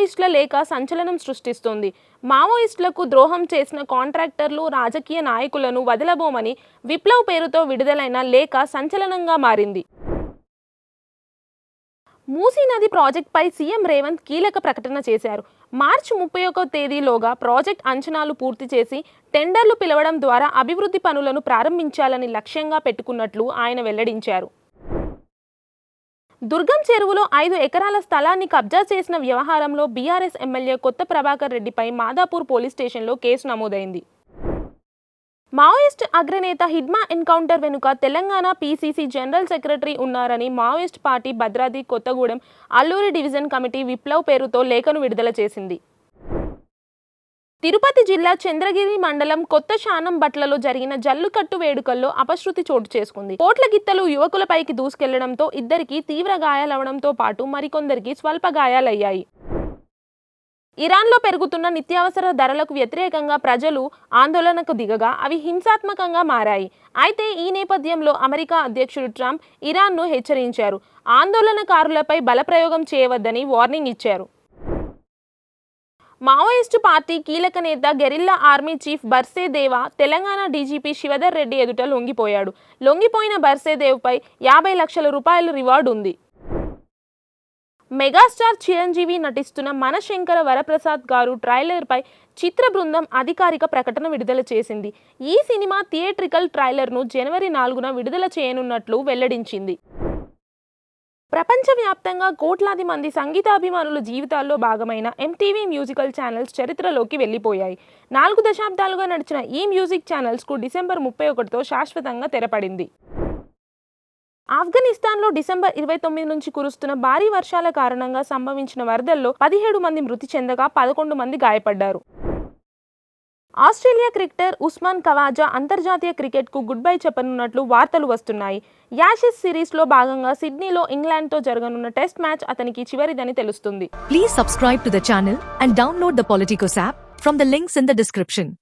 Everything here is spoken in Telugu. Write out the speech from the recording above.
మావోయిస్టుల లేఖ సంచలనం సృష్టిస్తోంది. మావోయిస్టులకు ద్రోహం చేసిన కాంట్రాక్టర్లు, రాజకీయ నాయకులను వదలబోమని విప్లవ్ పేరుతో విడుదలైన లేఖ సంచలనంగా మారింది. మూసీ నది ప్రాజెక్టుపై సీఎం రేవంత్ కీలక ప్రకటన చేశారు. మార్చి 31వ తేదీలోగా ప్రాజెక్ట్ అంచనాలు పూర్తి చేసి టెండర్లు పిలవడం ద్వారా అభివృద్ధి పనులను ప్రారంభించాలని లక్ష్యంగా పెట్టుకున్నట్లు ఆయన వెల్లడించారు. దుర్గం చెరువులో 5 ఎకరాల స్థలాన్ని కబ్జా చేసిన వ్యవహారంలో బీఆర్ఎస్ ఎమ్మెల్యే కొత్త ప్రభాకర్ రెడ్డిపై మాదాపూర్ పోలీస్ స్టేషన్లో కేసు నమోదైంది. మావోయిస్ట్ అగ్రనేత హిడ్మా ఎన్కౌంటర్ వెనుక తెలంగాణ పీసీసీ జనరల్ సెక్రటరీ ఉన్నారని Maoist party Bhadradri Kothagudem Alluri division committee Viplav పేరుతో లేఖను విడుదల చేసింది. తిరుపతి జిల్లా చంద్రగిరి మండలం కొత్త శానంబట్లలో జరిగిన జల్లుకట్టు వేడుకల్లో అపశృతి చోటు చేసుకుంది. కోట్ల గిత్తలు యువకులపైకి దూసుకెళ్లడంతో ఇద్దరికి తీవ్ర గాయాలవడంతో పాటు మరికొందరికి స్వల్ప గాయాలయ్యాయి. ఇరాన్లో పెరుగుతున్న నిత్యావసర ధరలకు వ్యతిరేకంగా ప్రజలు ఆందోళనకు దిగగా అవి హింసాత్మకంగా మారాయి. అయితే ఈ నేపథ్యంలో అమెరికా అధ్యక్షుడు ట్రంప్ ఇరాన్ను హెచ్చరించారు. ఆందోళనకారులపై బలప్రయోగం చేయవద్దని వార్నింగ్ ఇచ్చారు. మావోయిస్టు పార్టీ కీలక నేత guerrilla army chief Barsedeva Telangana DGP Shivdhar Reddy ఎదుట లొంగిపోయాడు. లొంగిపోయిన బర్సేదేవ్పై 50 లక్షల రూపాయల రివార్డు ఉంది. మెగాస్టార్ చిరంజీవి నటిస్తున్న మనశంకర వరప్రసాద్ గారు ట్రైలర్పై చిత్ర బృందం అధికారిక ప్రకటన విడుదల చేసింది. ఈ సినిమా థియేట్రికల్ ట్రైలర్ను జనవరి 4న విడుదల చేయనున్నట్లు వెల్లడించింది. ప్రపంచవ్యాప్తంగా కోట్లాది మంది సంగీతాభిమానుల జీవితాల్లో భాగమైన ఎంటీవీ మ్యూజికల్ ఛానల్స్ చరిత్రలోకి వెళ్ళిపోయాయి. 4 దశాబ్దాలుగా నడిచిన ఈ మ్యూజిక్ ఛానల్స్కు డిసెంబర్ 31తో శాశ్వతంగా తెరపడింది. ఆఫ్ఘనిస్తాన్లో డిసెంబర్ 29 నుంచి కురుస్తున్న భారీ వర్షాల కారణంగా సంభవించిన వరదల్లో 17 మంది మృతి చెందగా 11 మంది గాయపడ్డారు. ఆస్ట్రేలియా క్రికెటర్ ఉస్మాన్ ఖవాజా అంతర్జాతీయ క్రికెట్కు గుడ్ బై చెప్పనున్నట్లు వార్తలు వస్తున్నాయి. యాషెస్ సిరీస్లో భాగంగా సిడ్నీలో ఇంగ్లాండ్తో జరగనున్న టెస్ట్ మ్యాచ్ అతనికి చివరిదని తెలుస్తుంది. Please subscribe to the channel and download the Politicos app from the links in the description.